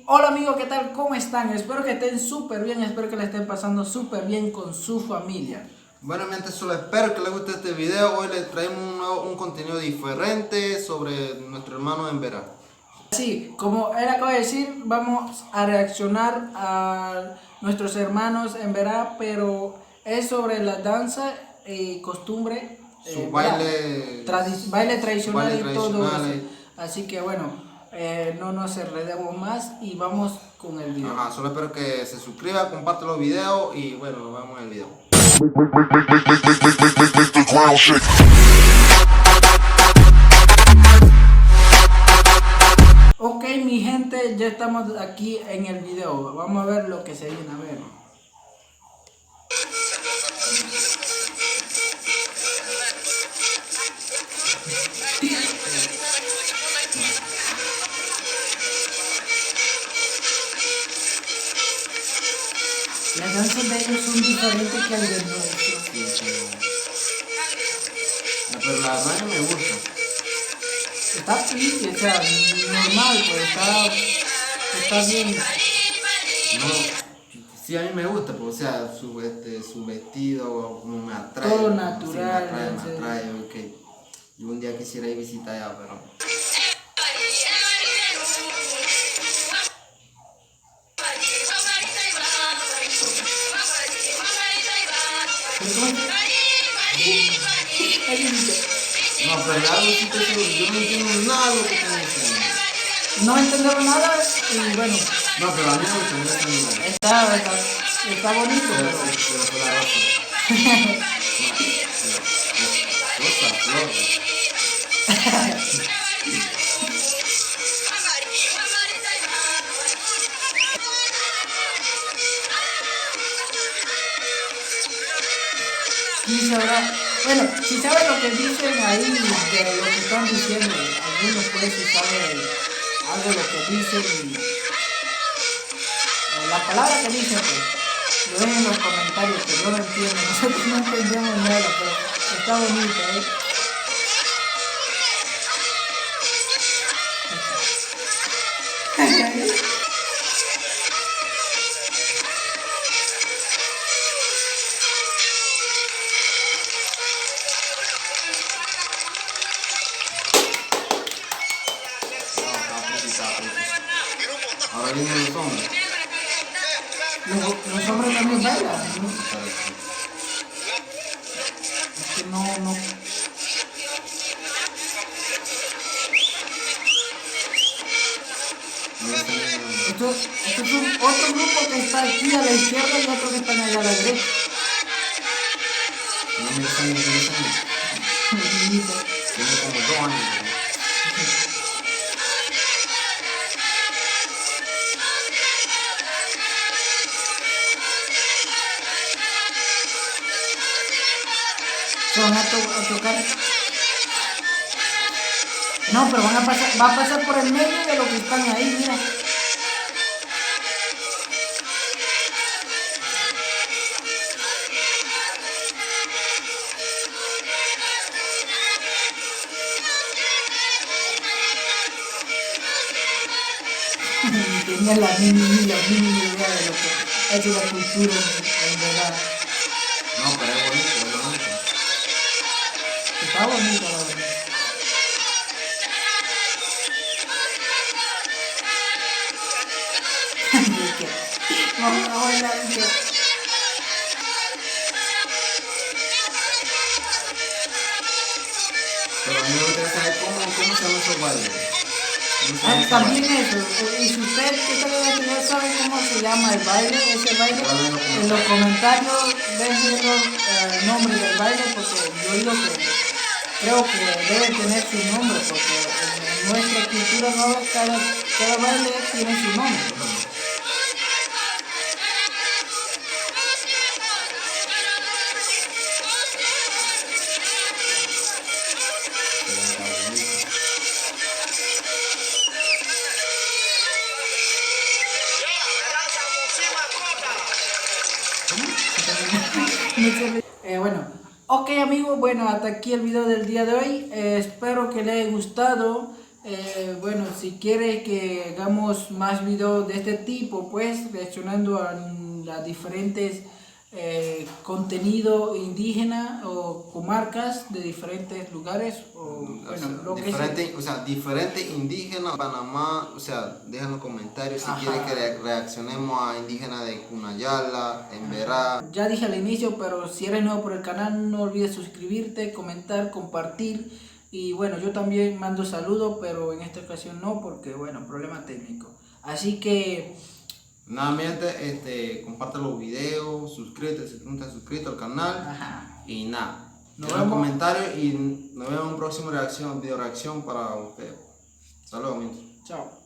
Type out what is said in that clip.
Hola amigos, ¿qué tal? ¿Cómo están? Espero que estén súper bien, espero que le estén pasando súper bien con su familia. Bueno, mi gente, solo espero que les guste este video. Hoy les traemos un contenido diferente sobre nuestro hermano en Verá. Sí, como él acaba de decir, vamos a reaccionar a nuestros hermanos en Verá, pero es sobre la danza y costumbre, Sus ¿verdad? bailes, Baile sus tradicional bailes y todo eso. tradicionales. Así que bueno, no nos enredemos más y vamos con el video. Ajá, solo espero que se suscriban, compartan los videos y bueno, nos vemos en el video. Make the ground shake. Ok, mi gente, ya estamos aquí en el video. Vamos a ver lo que se viene a ver. Las danzas de ellos son diferentes que al de nosotros. Sí, sí. Pero la verdad que me gusta. Está triste, o sea, normal, pues está bien. No, sí, a mí me gusta, pues, o sea, su vestido como me atrae. Todo Sí, natural, me en serio. atrae. Ok. Yo un día quisiera ir a visitar allá, pero... Pero ¿cómo es? Ahí dice, No, pero algo sí te seguro, yo no entiendo nada de lo que están diciendo. no entendieron nada y bueno, No, pero a mí me gusta, me gusta mi está bonito, pero fue la rosa. Rosa, flor. ¿quién sabrá? Bueno, si saben lo que dicen ahí, de lo que están diciendo, algunos pues si saben algo de lo que dicen, la palabra que dicen, pues, lo dejen en los comentarios, que yo no entiendo, nosotros no entendemos nada, pero está bonito, ¿eh? No, está pretty, está pretty. Ahora vienen los hombres. Los hombres también bailan, ¿no? Es que no. Esto es otro grupo que está aquí a la izquierda y otro que está allá a la derecha. No me están interesando. Tiene como 2 años. Se van a tocar. No, pero va a pasar por el medio de lo que están ahí, mira. Tenía la mínima idea de lo que es la cultura en verdad. No, pero es bonito, es bonito. Está bonito, la verdad. Vamos a bailar, tío. Pero a mí me gustaría saber cómo se llaman esos bailes. ¿Cómo se llaman esos También bailes? eso, y si usted que está viendo este video sabe cómo se llama el baile, ese baile, Igual en los en los comentarios. comentarios dejen los nombres del baile porque yo digo que creo que debe tener su nombre porque en nuestra cultura no cada baile tiene su nombre. Pero está bonito. Bueno, ok amigos, bueno, hasta aquí el video del día de hoy. Espero que les haya gustado. Bueno, si quieres que hagamos más videos de este tipo, pues reaccionando a diferentes contenido indígena o comarcas de diferentes lugares o bueno, lo que sea. O sea, diferentes indígenas, Panamá, o sea, dejan los comentarios si Ajá. quieren que reaccionemos a indígenas de Cunayala, Emberá. Ya dije al inicio, pero si eres nuevo por el canal, no olvides suscribirte, comentar, compartir. Y bueno, yo también mando saludos, pero en esta ocasión no, porque bueno, problema técnico. Así que Nuevamente, comparte los videos, suscríbete si no te has suscrito al canal. ajá. Y nada, Nos deja los vemos. comentarios y nos vemos en un próximo video reacción para ustedes. Saludos amigos. Chao.